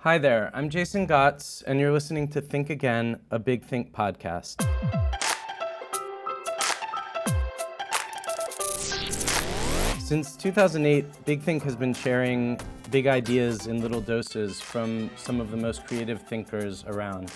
Hi there, I'm Jason Gotts, and you're listening to Think Again, a Big Think podcast. Since 2008, Big Think has been sharing big ideas in little doses from some of the most creative thinkers around.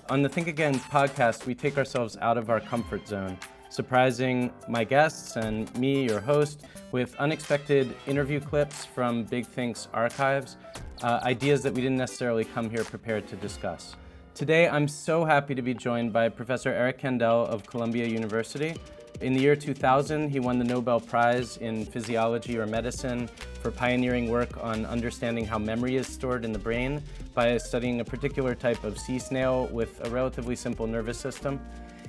On the Think Again podcast, we take ourselves out of our comfort zone, surprising my guests and me, your host, with unexpected interview clips from Big Think's archives, ideas that we didn't necessarily come here prepared to discuss. Today, I'm so happy to be joined by Professor Eric Kandel of Columbia University. In the year 2000, he won the Nobel Prize in Physiology or Medicine for pioneering work on understanding how memory is stored in the brain by studying a particular type of sea snail with a relatively simple nervous system.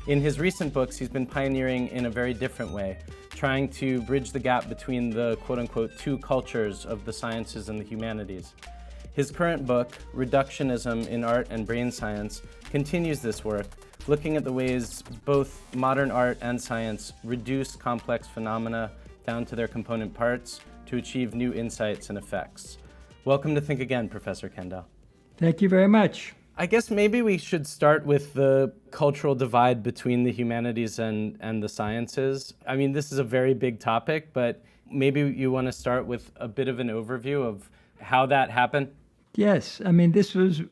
In his recent books, he's been pioneering in a very different way, trying to bridge the gap between the quote-unquote two cultures of the sciences and the humanities. His current book, Reductionism in Art and Brain Science, continues this work, looking at the ways both modern art and science reduce complex phenomena down to their component parts to achieve new insights and effects. Welcome to Think Again, Professor Kandel. Thank you very much. I guess maybe we should start with the cultural divide between the humanities and the sciences. I mean, this is a very big topic, but maybe you want to start with a bit of an overview of how that happened? Yes, I mean, this was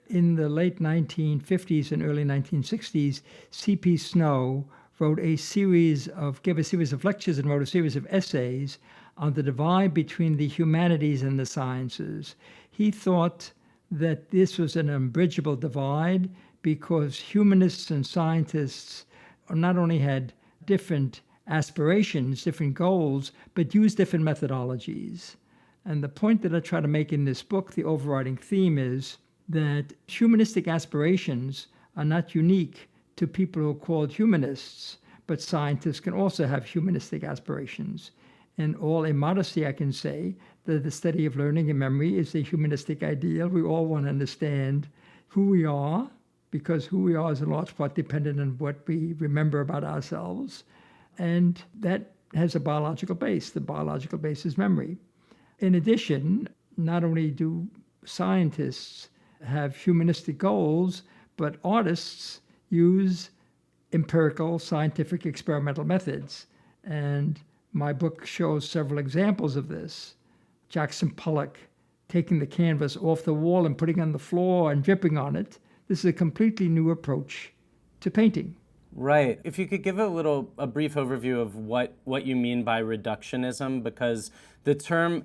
in the late 1950s and early 1960s. C.P. Snow gave a series of lectures and wrote a series of essays on the divide between the humanities and the sciences. He thought that this was an unbridgeable divide because humanists and scientists not only had different aspirations, different goals, but used different methodologies. And the point that I try to make in this book, the overriding theme, is that humanistic aspirations are not unique to people who are called humanists, but scientists can also have humanistic aspirations. In all immodesty, I can say that the study of learning and memory is a humanistic ideal. We all want to understand who we are, because who we are is in large part dependent on what we remember about ourselves. And that has a biological base. The biological base is memory. In addition, not only do scientists have humanistic goals, but artists use empirical, scientific, experimental methods. And my book shows several examples of this. Jackson Pollock taking the canvas off the wall and putting it on the floor and dripping on it. This is a completely new approach to painting. Right. If you could give a brief overview of what you mean by reductionism, because the term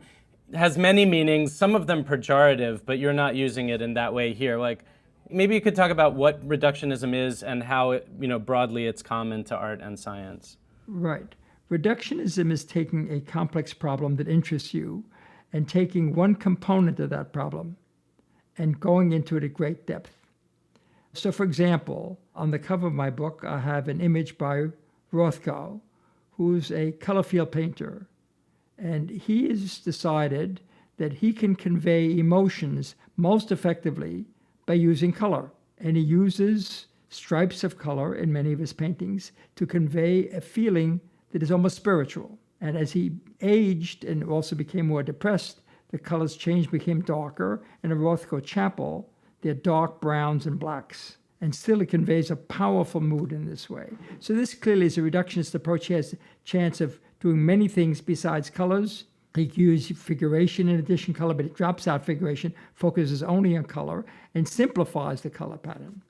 has many meanings, some of them pejorative, but you're not using it in that way here. Like, maybe you could talk about what reductionism is and how it, broadly it's common to art and science. Right. Reductionism is taking a complex problem that interests you and taking one component of that problem and going into it at great depth. So, for example, on the cover of my book, I have an image by Rothko, who's a color field painter. And he has decided that he can convey emotions most effectively by using color. And he uses stripes of color in many of his paintings to convey a feeling that is almost spiritual. And as he aged and also became more depressed, the colors changed, became darker. In a Rothko chapel, they're dark browns and blacks. And still it conveys a powerful mood in this way. So this clearly is a reductionist approach. He has a chance of doing many things besides colors. He uses figuration in addition to color, but it drops out figuration, focuses only on color, and simplifies the color pattern.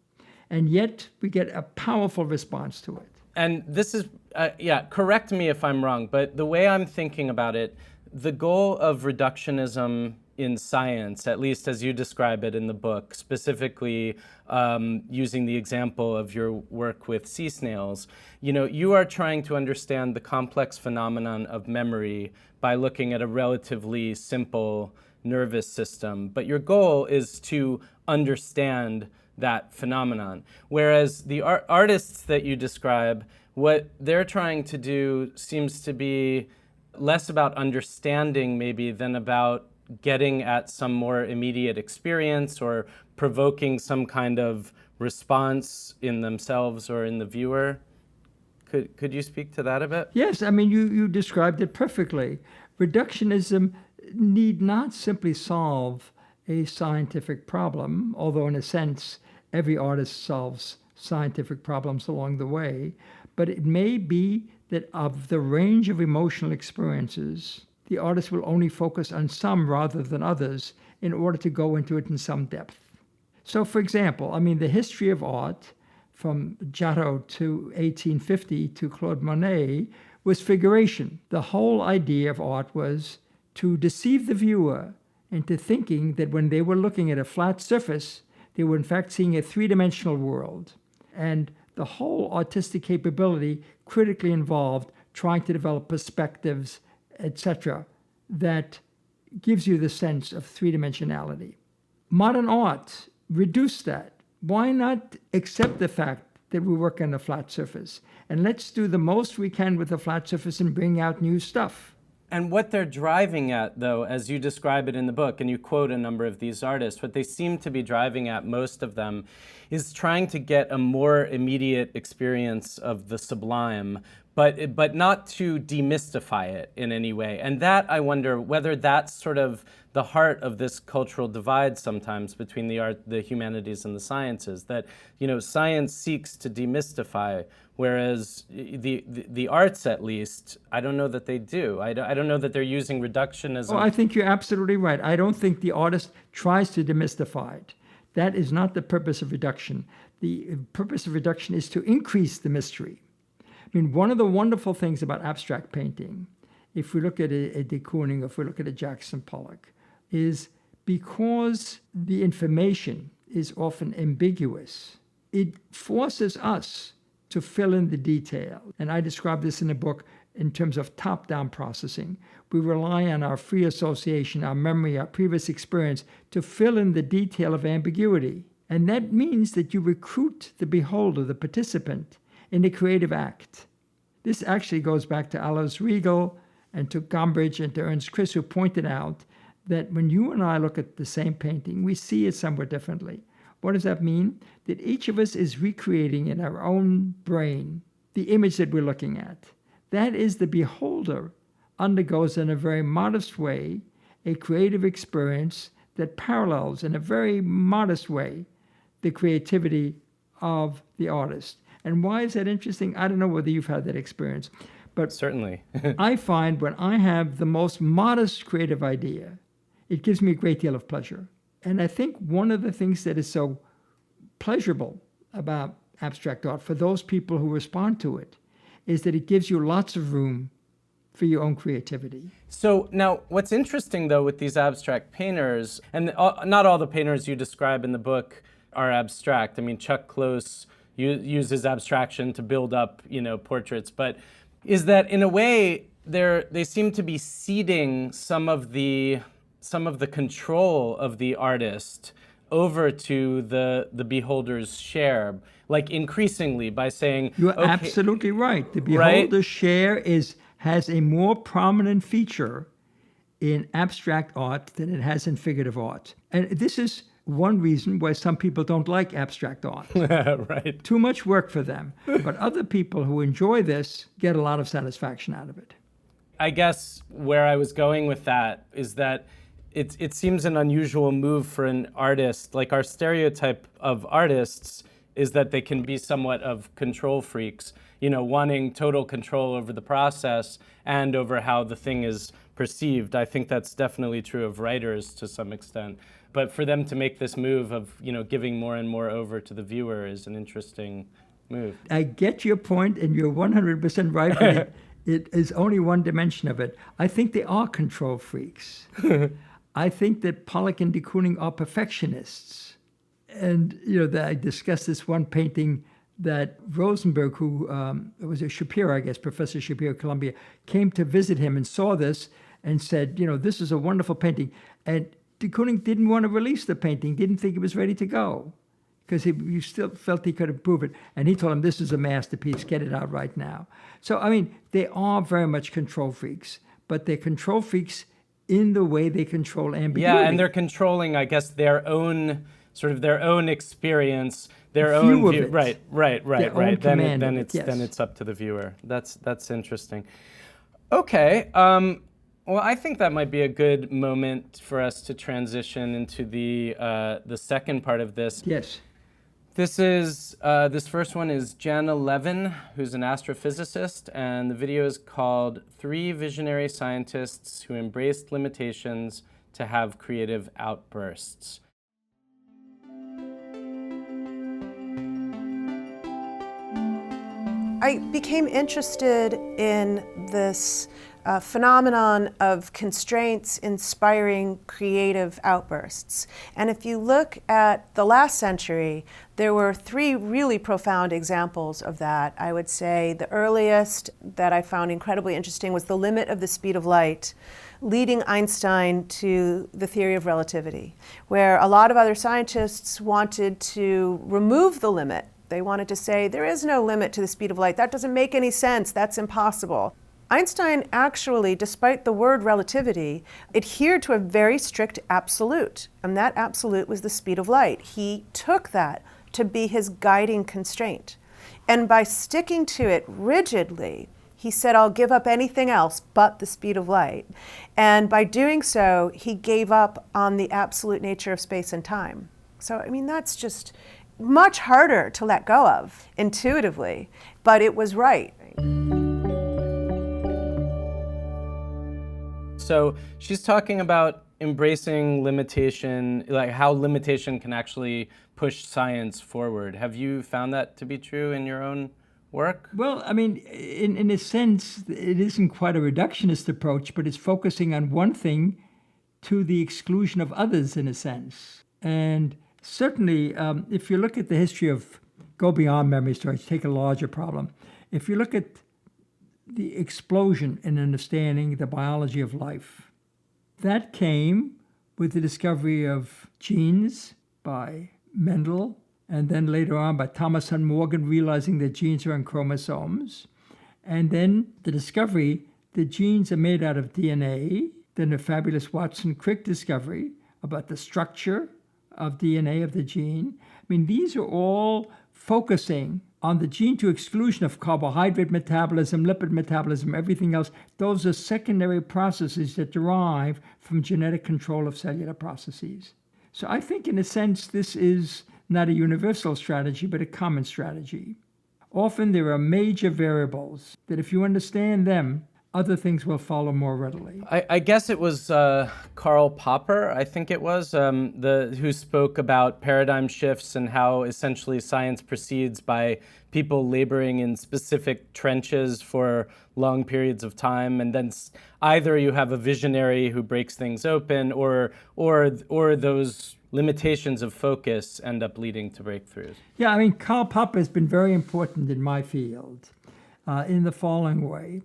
And yet we get a powerful response to it. And this is, correct me if I'm wrong, but the way I'm thinking about it, the goal of reductionism in science, at least as you describe it in the book, specifically using the example of your work with sea snails, you are trying to understand the complex phenomenon of memory by looking at a relatively simple nervous system. But your goal is to understand that phenomenon. Whereas the artists that you describe, what they're trying to do seems to be less about understanding maybe than about getting at some more immediate experience or provoking some kind of response in themselves or in the viewer. Could you speak to that a bit? Yes, I mean, you described it perfectly. Reductionism need not simply solve a scientific problem, although in a sense, every artist solves scientific problems along the way. But it may be that of the range of emotional experiences, the artist will only focus on some rather than others in order to go into it in some depth. So, for example, the history of art from Giotto to 1850 to Claude Monet was figuration. The whole idea of art was to deceive the viewer into thinking that when they were looking at a flat surface, they were in fact seeing a three-dimensional world. And the whole artistic capability critically involved trying to develop perspectives, etc., that gives you the sense of three-dimensionality. Modern art reduced that. Why not accept the fact that we work on a flat surface? And let's do the most we can with the flat surface and bring out new stuff. And what they're driving at, though, as you describe it in the book, and you quote a number of these artists, what they seem to be driving at, most of them, is trying to get a more immediate experience of the sublime, but not to demystify it in any way. And that, I wonder whether that's sort of the heart of this cultural divide sometimes between the art, the humanities, and the sciences, that, science seeks to demystify, whereas the arts, at least, I don't know that they do. I don't know that they're using reductionism. Oh, I think you're absolutely right. I don't think the artist tries to demystify it. That is not the purpose of reduction. The purpose of reduction is to increase the mystery. One of the wonderful things about abstract painting, if we look at a de Kooning, if we look at a Jackson Pollock, is because the information is often ambiguous, it forces us to fill in the detail. And I describe this in the book in terms of top-down processing. We rely on our free association, our memory, our previous experience to fill in the detail of ambiguity. And that means that you recruit the beholder, the participant, in a creative act. This actually goes back to Alois Riegel and to Gombrich and to Ernst Chris, who pointed out that when you and I look at the same painting, we see it somewhat differently. What does that mean? That each of us is recreating in our own brain the image that we're looking at. That is, the beholder undergoes in a very modest way a creative experience that parallels in a very modest way the creativity of the artist. And why is that interesting? I don't know whether you've had that experience, but certainly. I find when I have the most modest creative idea, it gives me a great deal of pleasure. And I think one of the things that is so pleasurable about abstract art for those people who respond to it is that it gives you lots of room for your own creativity. So now, what's interesting, though, with these abstract painters, and not all the painters you describe in the book are abstract. Chuck Close uses abstraction to build up, portraits, but is that in a way they seem to be ceding some of the control of the artist over to the beholder's share, like increasingly, by saying, you're absolutely right. The beholder's share has a more prominent feature in abstract art than it has in figurative art. And this is one reason why some people don't like abstract art. Right. Too much work for them. But other people who enjoy this get a lot of satisfaction out of it. I guess where I was going with that is that it seems an unusual move for an artist. Like, our stereotype of artists is that they can be somewhat of control freaks, wanting total control over the process and over how the thing is perceived. I think that's definitely true of writers to some extent. But for them to make this move of, giving more and more over to the viewer is an interesting move. I get your point, and you're 100% right, but it is only one dimension of it. I think they are control freaks. I think that Pollock and de Kooning are perfectionists. And, I discussed this one painting that Rosenberg, who was a Shapiro, I guess, Professor Shapiro at Columbia, came to visit him and saw this and said, this is a wonderful painting. And de Kooning didn't want to release the painting, didn't think it was ready to go, because he still felt he could improve it. And he told him, this is a masterpiece, get it out right now. So, they are very much control freaks, but they're control freaks in the way they control ambiguity. Yeah, and they're controlling, I guess, their own experience, their own view. Right. Then it's up to the viewer. That's interesting. Okay. Well, I think that might be a good moment for us to transition into the second part of this. Yes. This first one is Jan Levin, who's an astrophysicist, and the video is called 3 Visionary Scientists Who Embraced Limitations to Have Creative Outbursts. I became interested in this phenomenon of constraints inspiring creative outbursts. And if you look at the last century, there were 3 really profound examples of that. I would say the earliest that I found incredibly interesting was the limit of the speed of light, leading Einstein to the theory of relativity, where a lot of other scientists wanted to remove the limit. They wanted to say, there is no limit to the speed of light. That doesn't make any sense. That's impossible. Einstein actually, despite the word relativity, adhered to a very strict absolute, and that absolute was the speed of light. He took that to be his guiding constraint. And by sticking to it rigidly, he said, I'll give up anything else but the speed of light. And by doing so, he gave up on the absolute nature of space and time. So, I mean, that's just much harder to let go of intuitively, but it was right. So she's talking about embracing limitation, like how limitation can actually push science forward. Have you found that to be true in your own work? Well, I mean, in a sense, it isn't quite a reductionist approach, but it's focusing on one thing to the exclusion of others, in a sense. And certainly, if you look at the history of, go beyond memory storage, take a larger problem. If you look at the explosion in understanding the biology of life, that came with the discovery of genes by Mendel, and then later on by Thomas Hunt Morgan realizing that genes are in chromosomes, and then the discovery that genes are made out of DNA, then the fabulous Watson-Crick discovery about the structure of DNA of the gene. I mean, these are all focusing on the gene to exclusion of carbohydrate metabolism, lipid metabolism, everything else. Those are secondary processes that derive from genetic control of cellular processes. So I think, in a sense, this is not a universal strategy, but a common strategy. Often there are major variables that if you understand them, other things will follow more readily. I guess it was Karl Popper, I think it was, who spoke about paradigm shifts and how essentially science proceeds by people laboring in specific trenches for long periods of time, and then either you have a visionary who breaks things open, or those limitations of focus end up leading to breakthroughs. Yeah, I mean, Karl Popper has been very important in my field in the following way.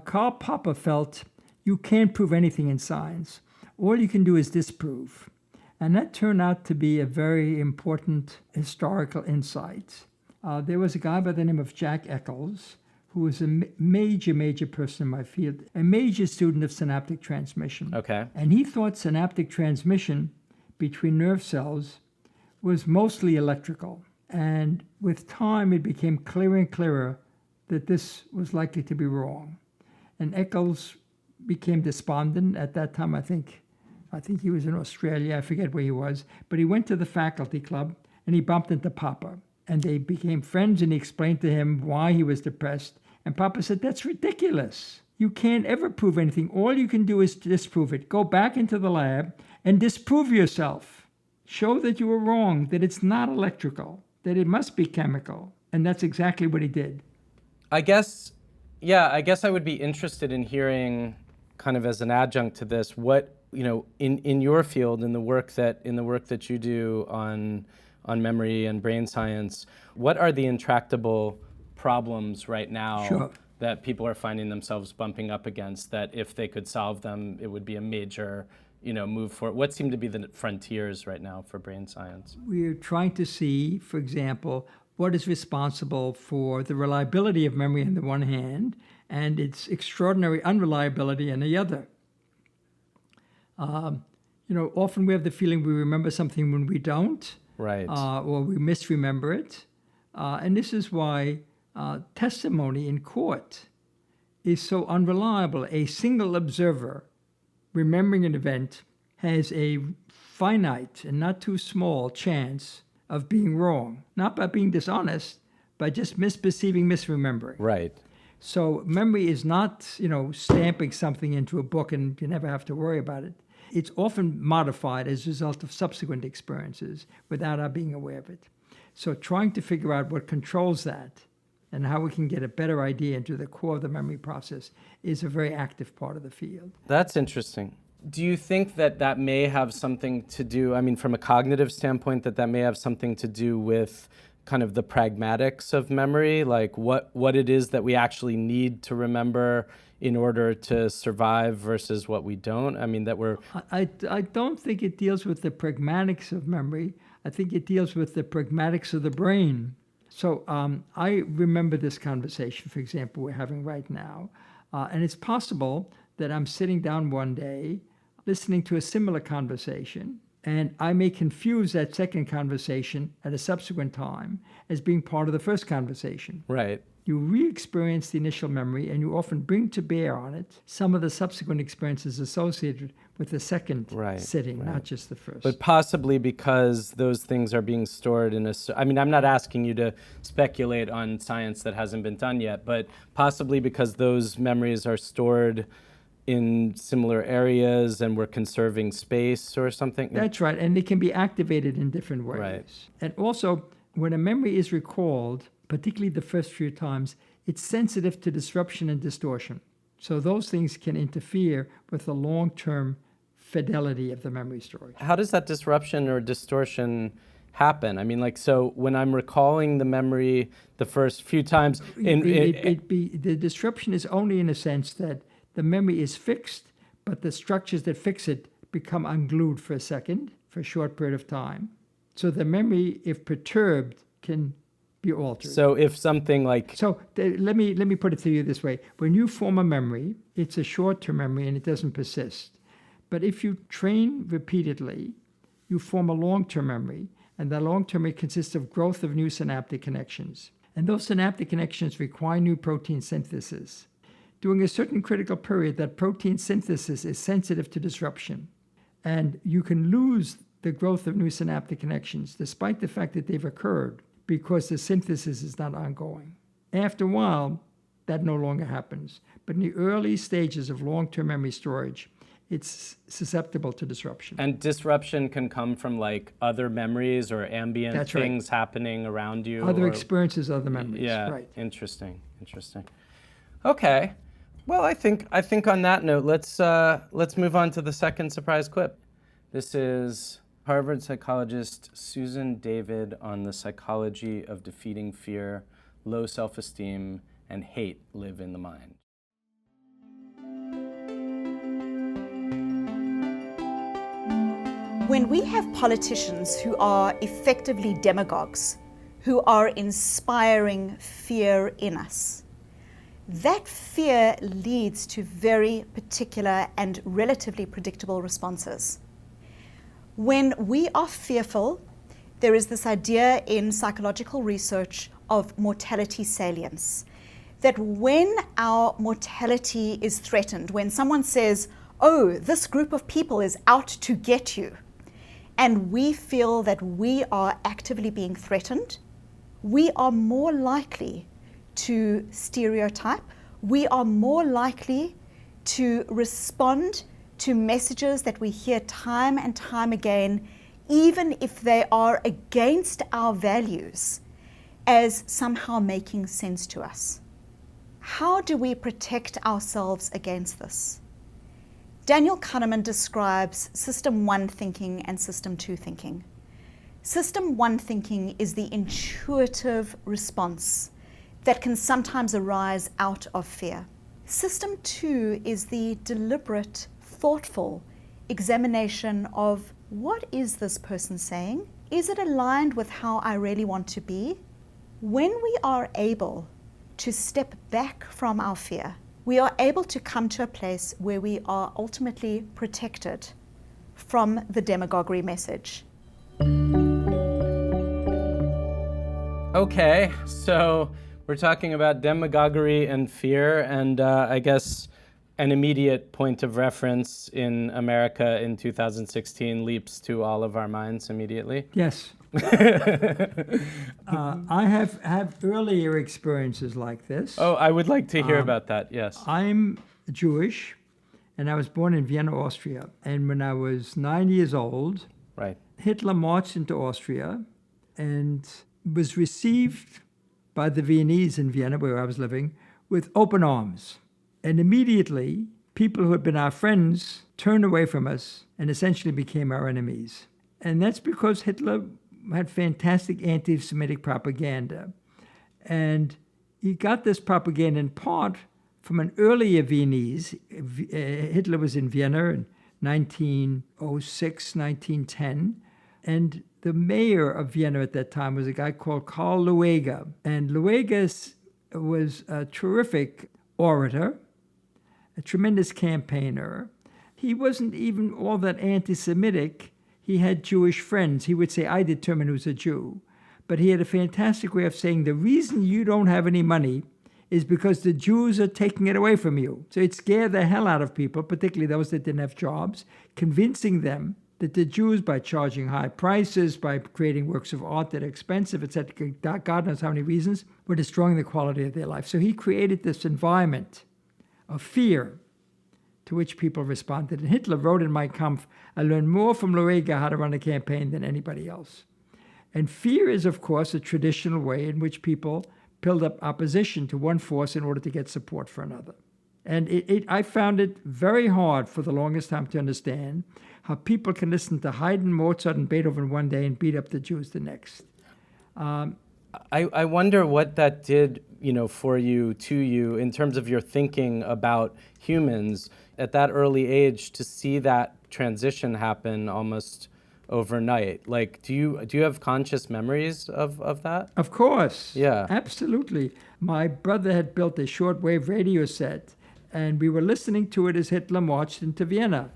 Karl Popper felt you can't prove anything in science. All you can do is disprove. And that turned out to be a very important historical insight. There was a guy by the name of Jack Eccles, who was a major person in my field, a major student of synaptic transmission. Okay. And he thought synaptic transmission between nerve cells was mostly electrical. And with time, it became clearer and clearer that this was likely to be wrong. And Eccles became despondent at that time. I think he was in Australia. I forget where he was. But he went to the faculty club and he bumped into Popper. And they became friends, and he explained to him why he was depressed. And Popper said, that's ridiculous. You can't ever prove anything. All you can do is disprove it. Go back into the lab and disprove yourself. Show that you were wrong, that it's not electrical, that it must be chemical. And that's exactly what he did. I guess I would be interested in hearing, kind of as an adjunct to this, what, in your field, in the work that you do on memory and brain science, what are the intractable problems right now Sure. that people are finding themselves bumping up against, that if they could solve them, it would be a major, move forward? What seem to be the frontiers right now for brain science? We're trying to see, for example, what is responsible for the reliability of memory on the one hand and its extraordinary unreliability on the other. Often we have the feeling we remember something when we don't, right, or we misremember it. And this is why testimony in court is so unreliable. A single observer remembering an event has a finite and not too small chance of being wrong, not by being dishonest, by just misperceiving, misremembering. Right. So memory is not, stamping something into a book and you never have to worry about it. It's often modified as a result of subsequent experiences without our being aware of it. So trying to figure out what controls that and how we can get a better idea into the core of the memory process is a very active part of the field. That's interesting. Do you think that may have something to do, from a cognitive standpoint, that may have something to do with kind of the pragmatics of memory, like what it is that we actually need to remember in order to survive versus what we don't? I don't think it deals with the pragmatics of memory. I think it deals with the pragmatics of the brain. So I remember this conversation, for example, we're having right now. And it's possible that I'm sitting down one day listening to a similar conversation, and I may confuse that second conversation at a subsequent time as being part of the first conversation. Right. You re-experience the initial memory, and you often bring to bear on it some of the subsequent experiences associated with the second sitting, not just the first. But possibly because those things are being stored in I'm not asking you to speculate on science that hasn't been done yet, but possibly because those memories are stored in similar areas and we're conserving space or something? That's right, and they can be activated in different ways. Right. And also, when a memory is recalled, particularly the first few times, it's sensitive to disruption and distortion. So those things can interfere with the long-term fidelity of the memory storage. How does that disruption or distortion happen? So when I'm recalling the memory the first few times... The disruption is only in a sense that the memory is fixed, but the structures that fix it become unglued for a second, for a short period of time. So the memory, if perturbed, can be altered. So if something like... let me put it to you this way. When you form a memory, it's a short-term memory and it doesn't persist. But if you train repeatedly, you form a long-term memory, and that long-term memory consists of growth of new synaptic connections. And those synaptic connections require new protein synthesis. During a certain critical period, that protein synthesis is sensitive to disruption. And you can lose the growth of new synaptic connections, despite the fact that they've occurred, because the synthesis is not ongoing. After a while, that no longer happens. But in the early stages of long-term memory storage, it's susceptible to disruption. And disruption can come from other memories or ambient things happening around you? Other experiences, other memories. Yeah, right. Interesting. Okay. Well, I think on that note, let's move on to the second surprise quip. This is Harvard psychologist Susan David on the psychology of defeating fear, low self-esteem, and hate live in the mind. When we have politicians who are effectively demagogues, who are inspiring fear in us, that fear leads to very particular and relatively predictable responses. When we are fearful, there is this idea in psychological research of mortality salience, that when our mortality is threatened, when someone says, oh, this group of people is out to get you, and we feel that we are actively being threatened, we are more likely to stereotype, we are more likely to respond to messages that we hear time and time again, even if they are against our values, as somehow making sense to us. How do we protect ourselves against this? Daniel Kahneman describes System 1 thinking and System 2 thinking. System 1 thinking is the intuitive response that can sometimes arise out of fear. System 2 is the deliberate, thoughtful examination of what is this person saying? Is it aligned with how I really want to be? When we are able to step back from our fear, we are able to come to a place where we are ultimately protected from the demagoguery message. Okay, so we're talking about demagoguery and fear, and I guess an immediate point of reference in America in 2016 leaps to all of our minds immediately. Yes. I have earlier experiences like this. Oh, I would like to hear about that, yes. I'm Jewish, and I was born in Vienna, Austria. And when I was 9 years old, Right. Hitler marched into Austria and was received by the Viennese in Vienna, where I was living, with open arms. And immediately, people who had been our friends turned away from us and essentially became our enemies. And that's because Hitler had fantastic anti-Semitic propaganda. And he got this propaganda in part from an earlier Viennese. Hitler was in Vienna in 1906, 1910. And the mayor of Vienna at that time was a guy called Karl Lueger. And Lueger was a terrific orator, a tremendous campaigner. He wasn't even all that anti-Semitic. He had Jewish friends. He would say, I determine who's a Jew. But he had a fantastic way of saying, the reason you don't have any money is because the Jews are taking it away from you. So it scared the hell out of people, particularly those that didn't have jobs, convincing them that the Jews, by charging high prices, by creating works of art that are expensive, etc., God knows how many reasons, were destroying the quality of their life. So he created this environment of fear to which people responded. And Hitler wrote in Mein Kampf, I learned more from Lueger how to run a campaign than anybody else. And fear is, of course, a traditional way in which people build up opposition to one force in order to get support for another. And I found it very hard for the longest time to understand how people can listen to Haydn, Mozart, and Beethoven one day and beat up the Jews the next. I wonder what that did, for you, to you, in terms of your thinking about humans at that early age, to see that transition happen almost overnight. Like, do you have conscious memories of that? Of course. Yeah. Absolutely. My brother had built a shortwave radio set, and we were listening to it as Hitler marched into Vienna.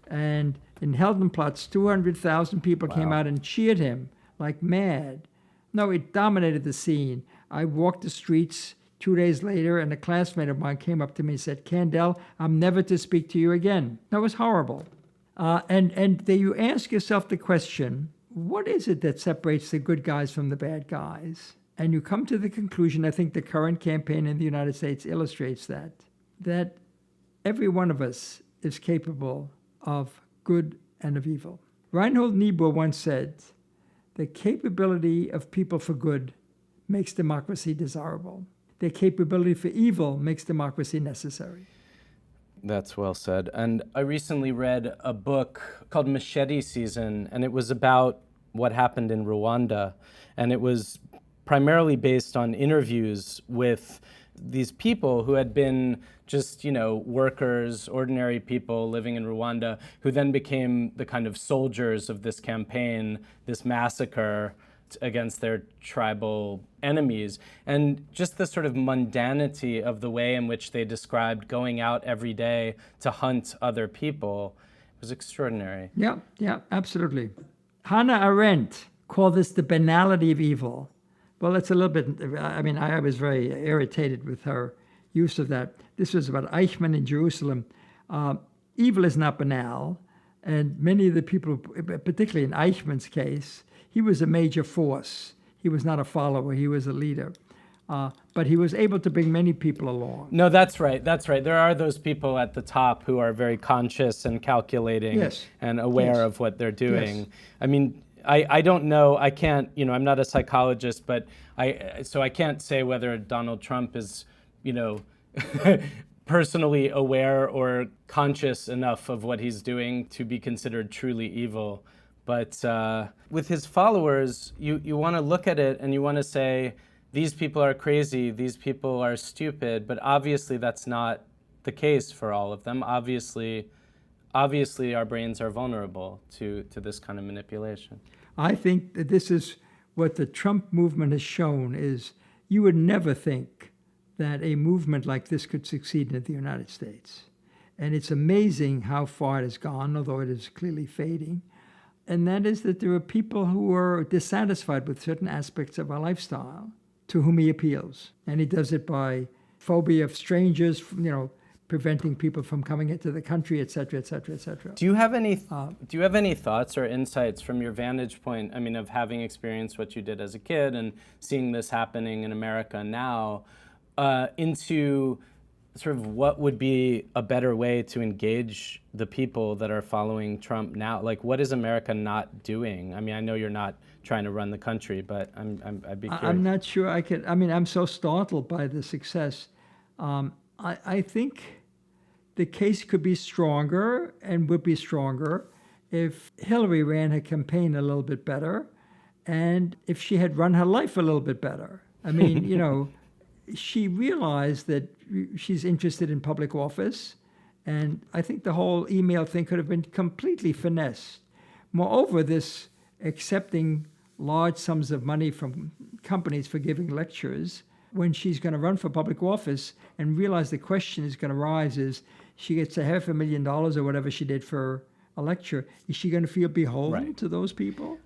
And in Heldenplatz, 200,000 people came out and cheered him like mad. No, it dominated the scene. I walked the streets 2 days later, and a classmate of mine came up to me and said, Kandel, I'm never to speak to you again. That was horrible. And then you ask yourself the question, what is it that separates the good guys from the bad guys? And you come to the conclusion, I think the current campaign in the United States illustrates that every one of us is capable of good and of evil. Reinhold Niebuhr once said, the capability of people for good makes democracy desirable. Their capability for evil makes democracy necessary. That's well said. And I recently read a book called Machete Season, and it was about what happened in Rwanda. And it was primarily based on interviews with these people who had been just, workers, ordinary people living in Rwanda, who then became the kind of soldiers of this campaign, this massacre against their tribal enemies. And just the sort of mundanity of the way in which they described going out every day to hunt other people was extraordinary. Yeah, absolutely. Hannah Arendt called this the banality of evil. Well, it's a little bit, I was very irritated with her use of that. This was about Eichmann in Jerusalem. Evil is not banal, and many of the people, particularly in Eichmann's case, he was a major force. He was not a follower, he was a leader. But he was able to bring many people along. No, that's right. There are those people at the top who are very conscious and calculating and aware of what they're doing. Yes. I don't know, I can't, I'm not a psychologist, but I can't say whether Donald Trump is, personally aware or conscious enough of what he's doing to be considered truly evil. But with his followers, you want to look at it and you want to say, these people are crazy, these people are stupid, but obviously that's not the case for all of them. Obviously our brains are vulnerable to this kind of manipulation. I think that this is what the Trump movement has shown, is you would never think that a movement like this could succeed in the United States. And it's amazing how far it has gone, although it is clearly fading. And that is that there are people who are dissatisfied with certain aspects of our lifestyle to whom he appeals. And he does it by phobia of strangers, preventing people from coming into the country, et cetera, et cetera, et cetera. Do you have any thoughts or insights from your vantage point, I mean, of having experienced what you did as a kid and seeing this happening in America now, into sort of what would be a better way to engage the people that are following Trump now? Like, what is America not doing? I mean, I know you're not trying to run the country, but I'd be curious. I'm not sure I could. I mean, I'm so startled by the success. I think the case could be stronger and would be stronger if Hillary ran her campaign a little bit better and if she had run her life a little bit better. I mean, you know, she realized that she's interested in public office, and I think the whole email thing could have been completely finessed. Moreover, this accepting large sums of money from companies for giving lectures, when she's going to run for public office and realize the question is going to rise is, she gets $500,000 or whatever she did for a lecture, is she going to feel beholden to those people?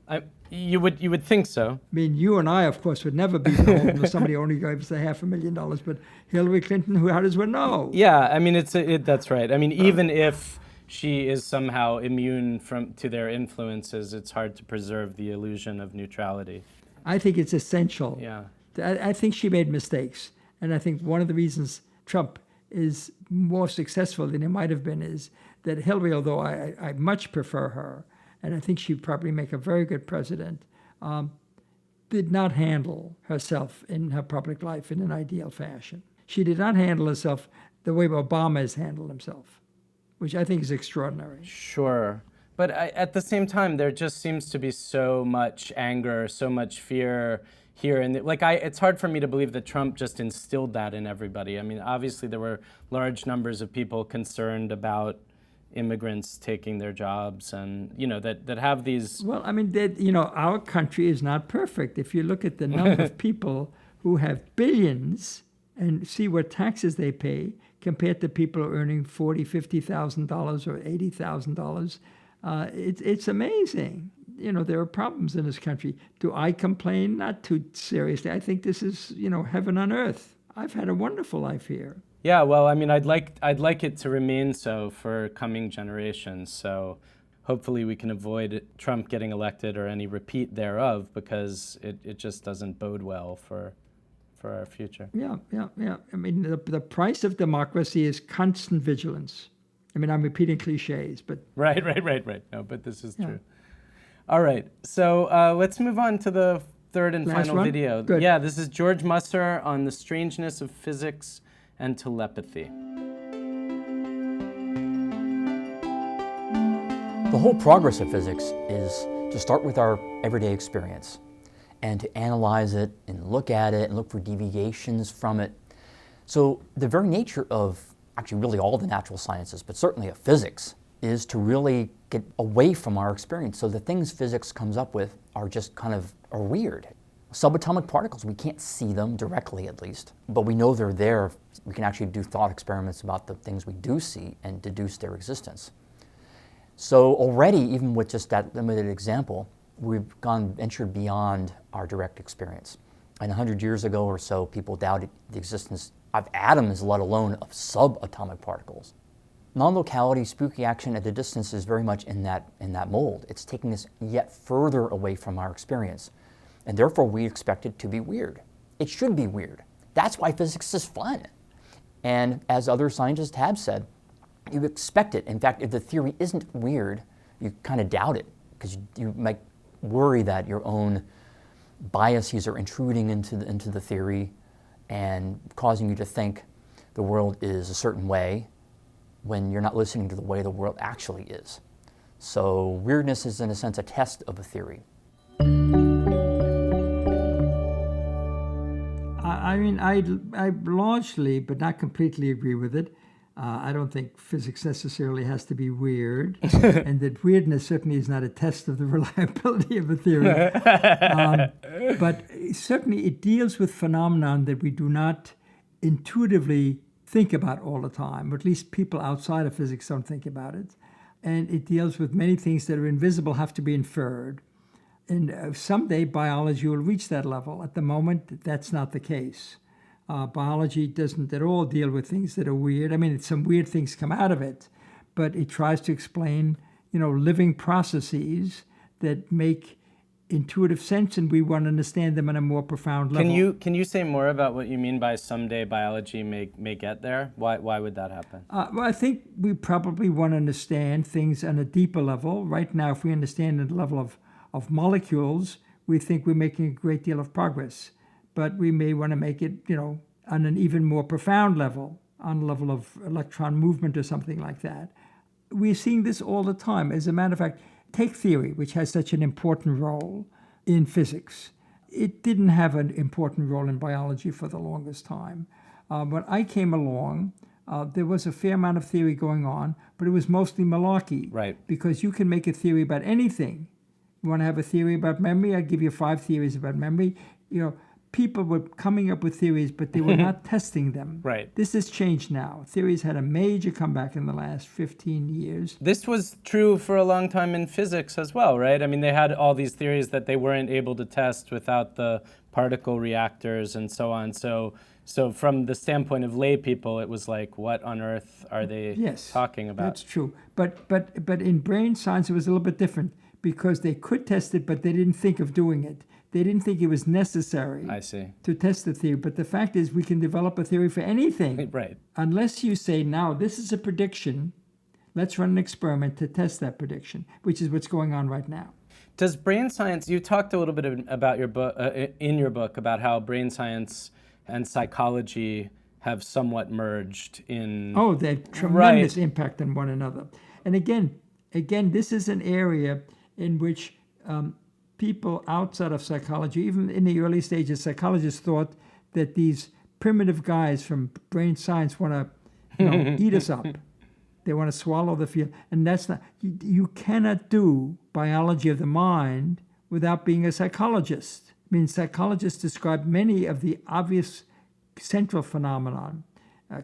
You would think so. I mean, you and I, of course, would never be beholden if somebody only gave us $500,000, but Hillary Clinton, how does one know? Yeah, I mean, that's right. I mean, even if she is somehow immune to their influences, it's hard to preserve the illusion of neutrality. I think it's essential. Yeah. I think she made mistakes. And I think one of the reasons Trump is more successful than he might have been is that Hillary, although I much prefer her, and I think she'd probably make a very good president, did not handle herself in her public life in an ideal fashion. She did not handle herself the way Obama has handled himself, which I think is extraordinary. Sure. But at the same time, there just seems to be so much anger, so much fear here. And it's hard for me to believe that Trump just instilled that in everybody. I mean, obviously there were large numbers of people concerned about immigrants taking their jobs and, you know, that have these... Well, I mean, you know, our country is not perfect. If you look at the number of people who have billions and see what taxes they pay compared to people earning $40,000, $50,000 or $80,000, it's amazing. You know, there are problems in this country. Do I complain? Not too seriously. I think this is, you know, heaven on earth. I've had a wonderful life here. Yeah, well, I mean, I'd like it to remain so for coming generations. So hopefully we can avoid Trump getting elected or any repeat thereof, because it just doesn't bode well for our future. Yeah. I mean, the price of democracy is constant vigilance. I mean, I'm repeating cliches, but... Right. No, but this is true. All right, so let's move on to the third and final video. Good. Yeah, this is George Musser on the strangeness of physics and telepathy. The whole progress of physics is to start with our everyday experience and to analyze it and look at it and look for deviations from it. So the very nature of actually really all the natural sciences, but certainly of physics, is to really get away from our experience. So the things physics comes up with are just are weird. Subatomic particles, we can't see them directly at least, but we know they're there. We can actually do thought experiments about the things we do see and deduce their existence. So already, even with just that limited example, we've ventured beyond our direct experience. And 100 years ago or so, people doubted the existence of atoms, let alone of subatomic particles. Non-locality, spooky action at the distance is very much in that mold. It's taking us yet further away from our experience. And therefore we expect it to be weird. It should be weird. That's why physics is fun. And as other scientists have said, you expect it. In fact, if the theory isn't weird, you kind of doubt it, because you might worry that your own biases are intruding into the theory and causing you to think the world is a certain way when you're not listening to the way the world actually is. So weirdness is, in a sense, a test of a theory. I mean, I largely, but not completely agree with it. I don't think physics necessarily has to be weird, and that weirdness certainly is not a test of the reliability of a theory. But certainly it deals with phenomenon that we do not intuitively think about all the time, or at least people outside of physics don't think about it. And it deals with many things that are invisible, have to be inferred. And someday biology will reach that level. At the moment, that's not the case. Biology doesn't at all deal with things that are weird. I mean, some weird things come out of it, but it tries to explain, living processes that make intuitive sense, and we want to understand them on a more profound level. Can you say more about what you mean by someday biology may get there? Why would that happen? Well, I think we probably want to understand things on a deeper level. Right now, if we understand at the level of molecules, we think we're making a great deal of progress. But we may want to make it, on an even more profound level, on the level of electron movement or something like that. We're seeing this all the time. As a matter of fact, take theory, which has such an important role in physics. It didn't have an important role in biology for the longest time. When I came along, there was a fair amount of theory going on, but it was mostly malarkey. Right. Because you can make a theory about anything. You want to have a theory about memory? I give you 5 theories about memory. People were coming up with theories, but they were not testing them. Right. This has changed now. Theories had a major comeback in the last 15 years. This was true for a long time in physics as well, right? I mean, they had all these theories that they weren't able to test without the particle reactors and so on. So from the standpoint of lay people, it was like, what on earth are they talking about? That's true. But in brain science, it was a little bit different because they could test it, but they didn't think of doing it. They didn't think it was necessary to test the theory. But the fact is, we can develop a theory for anything. Right. Unless you say, now, this is a prediction, let's run an experiment to test that prediction, which is what's going on right now. Does brain science, you talked a little bit about your book, in your book, about how brain science and psychology have somewhat merged in... Oh, they have tremendous impact on one another. And again, this is an area in which... people outside of psychology, even in the early stages, psychologists thought that these primitive guys from brain science want to eat us up. They want to swallow the field. And that's not, you cannot do biology of the mind without being a psychologist. I mean, psychologists describe many of the obvious central phenomenon,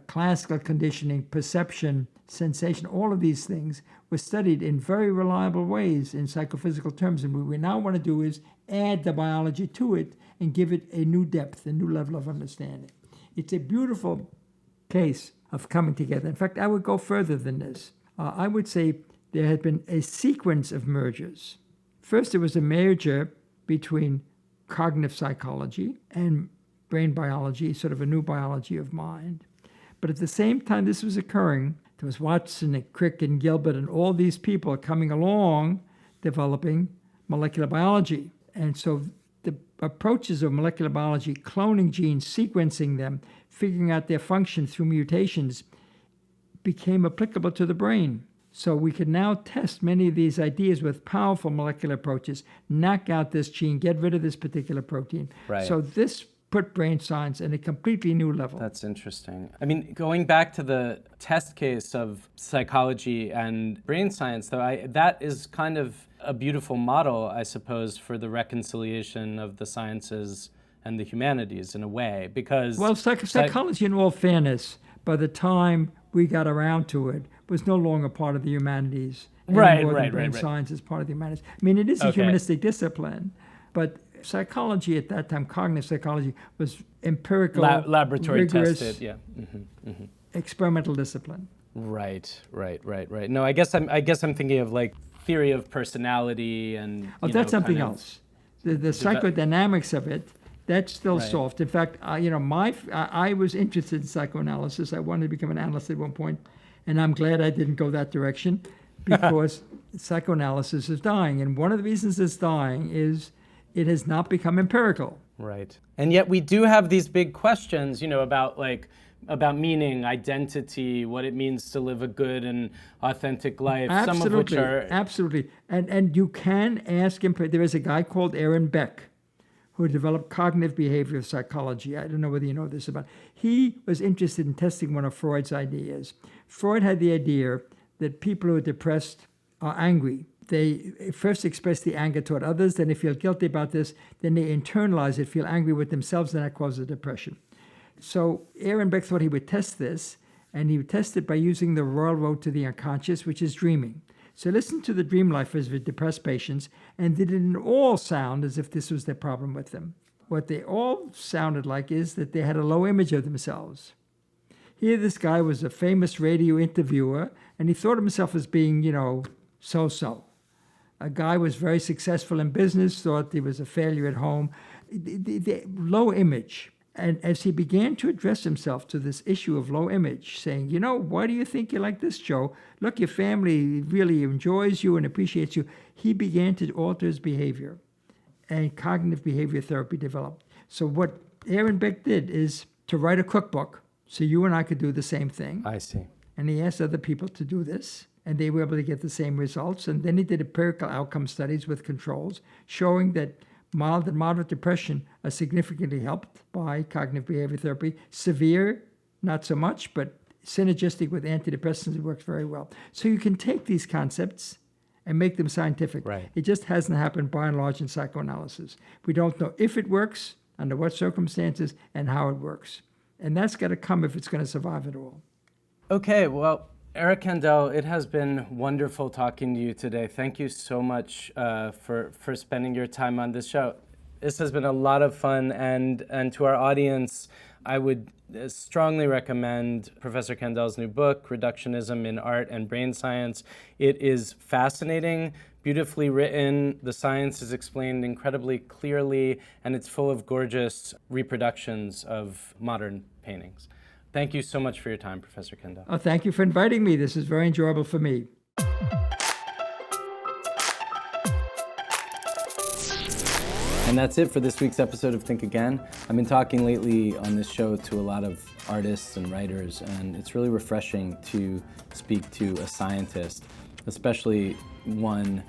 classical conditioning, perception, sensation, all of these things were studied in very reliable ways in psychophysical terms. And what we now want to do is add the biology to it and give it a new depth, a new level of understanding. It's a beautiful case of coming together. In fact, I would go further than this. I would say there had been a sequence of mergers. First, there was a merger between cognitive psychology and brain biology, sort of a new biology of mind. But at the same time this was occurring, there was Watson and Crick and Gilbert and all these people coming along developing molecular biology. And so the approaches of molecular biology, cloning genes, sequencing them, figuring out their function through mutations, became applicable to the brain. So we can now test many of these ideas with powerful molecular approaches, knock out this gene, get rid of this particular protein. Right. So this put brain science in a completely new level. That's interesting. I mean, going back to the test case of psychology and brain science, though, that is kind of a beautiful model, I suppose, for the reconciliation of the sciences and the humanities in a way, because... Well, psychology, in all fairness, by the time we got around to it, was no longer part of the humanities. Right. Brain science is part of the humanities. I mean, it is a humanistic discipline, but psychology at that time, cognitive psychology, was empirical, laboratory rigorous, tested, experimental discipline. Right. No, I guess I'm thinking of like theory of personality and. That's something else. The psychodynamics of it, that's still soft. In fact, I was interested in psychoanalysis. I wanted to become an analyst at one point, and I'm glad I didn't go that direction because psychoanalysis is dying, and one of the reasons it's dying is it has not become empirical. Right. And yet we do have these big questions, about meaning, identity, what it means to live a good and authentic life. Absolutely. Some of which are... Absolutely. And you can ask him. There is a guy called Aaron Beck who developed cognitive behavioral psychology. I don't know whether you know this about. He was interested in testing one of Freud's ideas. Freud had the idea that people who are depressed are angry. They first express the anger toward others, then they feel guilty about this, then they internalize it, feel angry with themselves, and that causes depression. So Aaron Beck thought he would test this, and he would test it by using the royal road to the unconscious, which is dreaming. So listen to the dream lifers with depressed patients, and they didn't all sound as if this was their problem with them. What they all sounded like is that they had a low image of themselves. Here this guy was a famous radio interviewer, and he thought of himself as being, so-so. A guy was very successful in business, thought he was a failure at home. The low image. And as he began to address himself to this issue of low image, saying, why do you think you're like this, Joe? Look, your family really enjoys you and appreciates you. He began to alter his behavior, and cognitive behavior therapy developed. So what Aaron Beck did is to write a cookbook so you and I could do the same thing. I see. And he asked other people to do this, and they were able to get the same results. And then he did empirical outcome studies with controls showing that mild and moderate depression are significantly helped by cognitive behavior therapy. Severe, not so much, but synergistic with antidepressants, it works very well. So you can take these concepts and make them scientific. Right. It just hasn't happened by and large in psychoanalysis. We don't know if it works, under what circumstances, and how it works. And that's got to come if it's going to survive at all. Okay, well, Eric Kandel, it has been wonderful talking to you today. Thank you so much for spending your time on this show. This has been a lot of fun, and to our audience, I would strongly recommend Professor Kandel's new book, Reductionism in Art and Brain Science. It is fascinating, beautifully written, the science is explained incredibly clearly, and it's full of gorgeous reproductions of modern paintings. Thank you so much for your time, Professor Kandel. Oh, thank you for inviting me. This is very enjoyable for me. And that's it for this week's episode of Think Again. I've been talking lately on this show to a lot of artists and writers, and it's really refreshing to speak to a scientist, especially one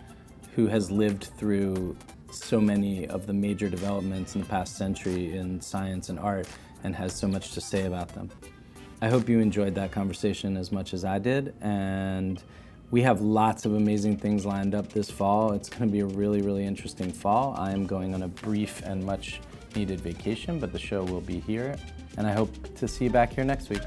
who has lived through so many of the major developments in the past century in science and art and has so much to say about them. I hope you enjoyed that conversation as much as I did, and we have lots of amazing things lined up this fall. It's going to be a really, really interesting fall. I am going on a brief and much needed vacation, but the show will be here, and I hope to see you back here next week.